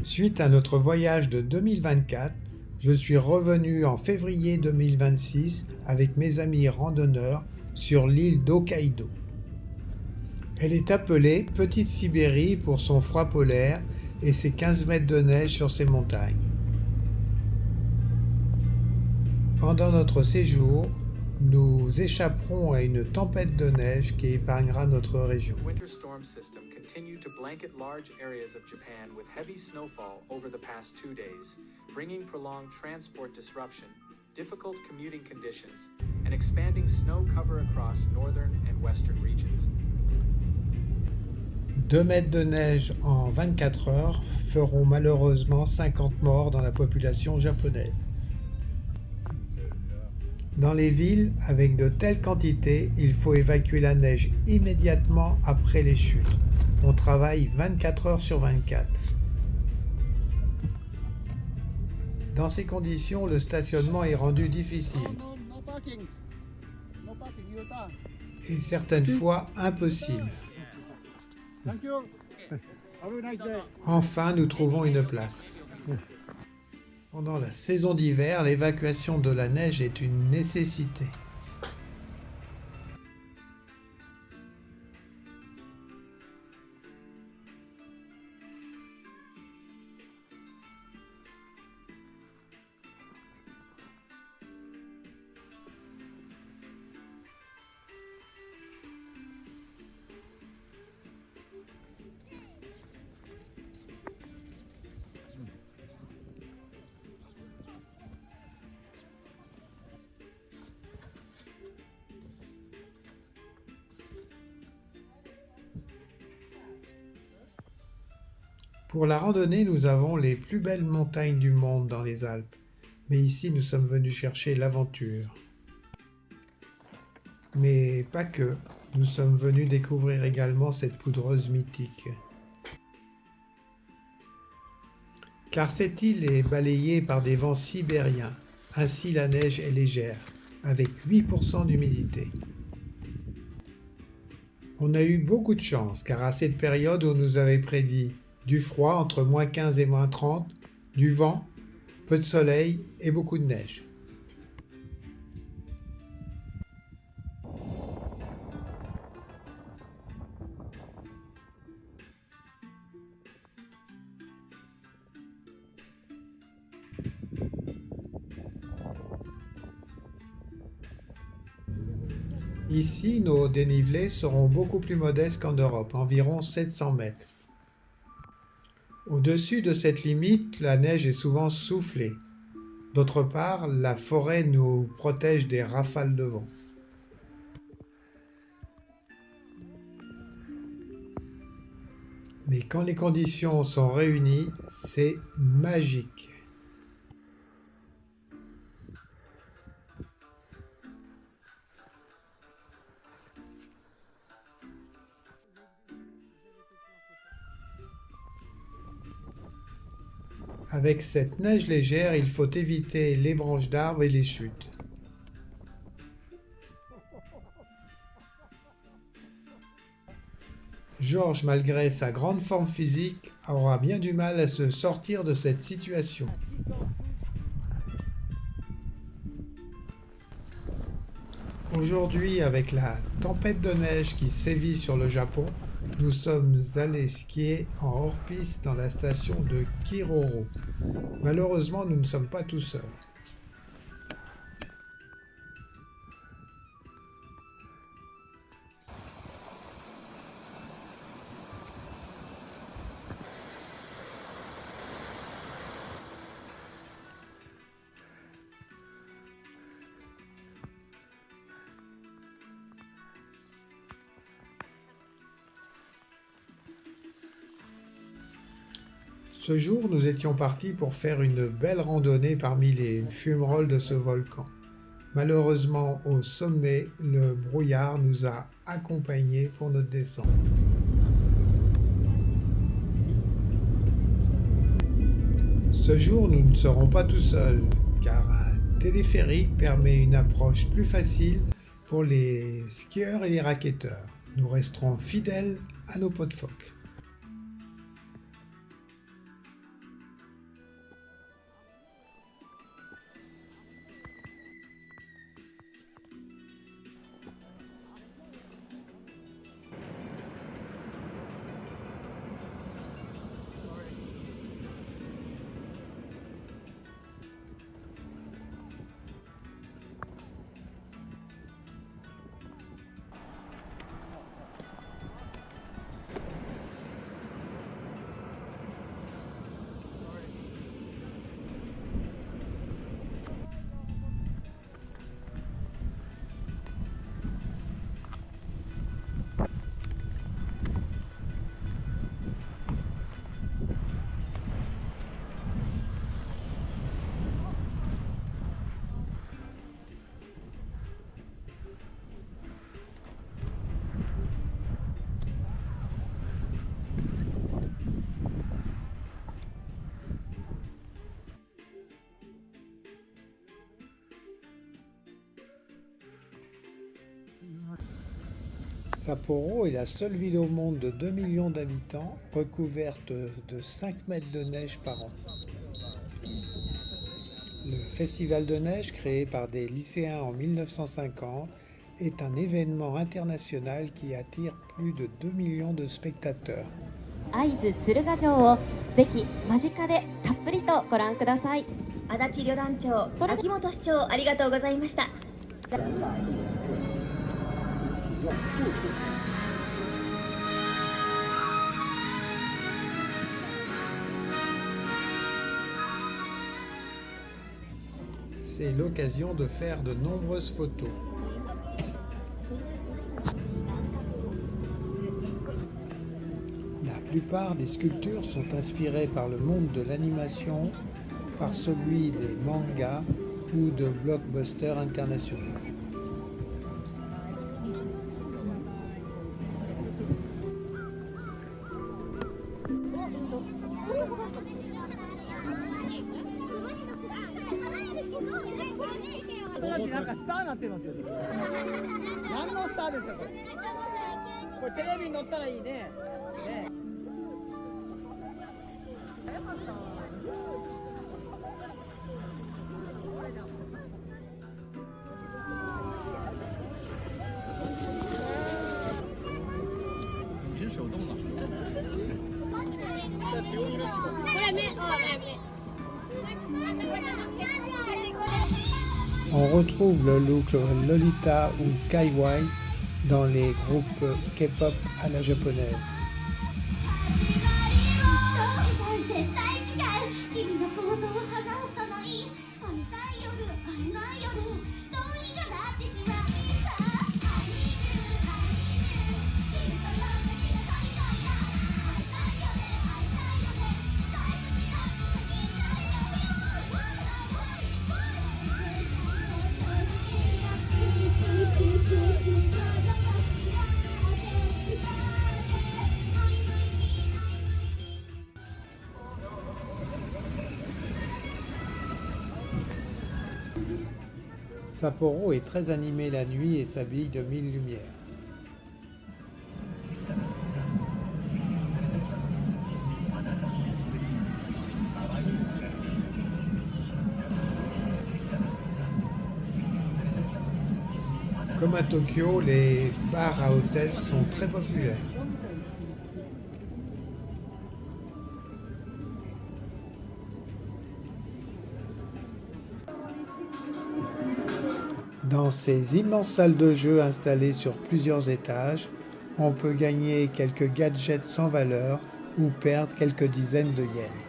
Suite à notre voyage de 2024, je suis revenu en février 2026 avec mes amis randonneurs sur l'île d'Hokkaido. Elle est appelée Petite Sibérie pour son froid polaire et ses 15 mètres de neige sur ses montagnes. Pendant notre séjour, nous échapperons à une tempête de neige qui épargnera notre région. Winter storm system continued to blanket large areas of Japan with heavy snowfall over the past 2 days, bringing prolonged transport disruption, difficult commuting conditions, and expanding snow cover across northern and western regions. 2 mètres de neige en 24 heures feront malheureusement 50 morts dans la population japonaise. Dans les villes, avec de telles quantités, il faut évacuer la neige immédiatement après les chutes. On travaille 24 heures sur 24. Dans ces conditions, le stationnement est rendu difficile et certaines fois impossible. Enfin, nous trouvons une place. Pendant la saison d'hiver, l'évacuation de la neige est une nécessité. Pour la randonnée, nous avons les plus belles montagnes du monde dans les Alpes. Mais ici, nous sommes venus chercher l'aventure. Mais pas que. Nous sommes venus découvrir également cette poudreuse mythique. Car cette île est balayée par des vents sibériens. Ainsi, la neige est légère, avec 8% d'humidité. On a eu beaucoup de chance, car à cette période, on nous avait prédit du froid entre -15 et -30, du vent, peu de soleil et beaucoup de neige. Ici, nos dénivelés seront beaucoup plus modestes qu'en Europe, environ 700 mètres. Au-dessus de cette limite, la neige est souvent soufflée. D'autre part, la forêt nous protège des rafales de vent. Mais quand les conditions sont réunies, c'est magique. Avec cette neige légère, il faut éviter les branches d'arbres et les chutes. Georges, malgré sa grande forme physique, aura bien du mal à se sortir de cette situation. Aujourd'hui, avec la tempête de neige qui sévit sur le Japon, nous sommes allés skier en hors-piste dans la station de Kiroro. Malheureusement, nous ne sommes pas tout seuls. Ce jour, nous étions partis pour faire une belle randonnée parmi les fumerolles de ce volcan. Malheureusement, au sommet, le brouillard nous a accompagnés pour notre descente. Ce jour, nous ne serons pas tout seuls, car un téléphérique permet une approche plus facile pour les skieurs et les racketteurs. Nous resterons fidèles à nos pots de phoque. Sapporo est la seule ville au monde de 2 millions d'habitants recouverte de 5 mètres de neige par an. Le festival de neige, créé par des lycéens en 1950, est un événement international qui attire plus de 2 millions de spectateurs. 会津鶴ヶ城をぜひ間近でたっぷりとご覧ください。足立旅団長、秋元市長、ありがとうございました。C'est l'occasion de faire de nombreuses photos. La plupart des sculptures sont inspirées par le monde de l'animation, par celui des mangas ou de blockbusters internationaux. On retrouve le look Lolita ou Kaiwai dans les groupes K-pop à la japonaise. Sapporo est très animé la nuit et s'habille de 1000 lumières. Comme à Tokyo, les bars à hôtesses sont très populaires. Dans ces immenses salles de jeu installées sur plusieurs étages, on peut gagner quelques gadgets sans valeur ou perdre quelques dizaines de yens.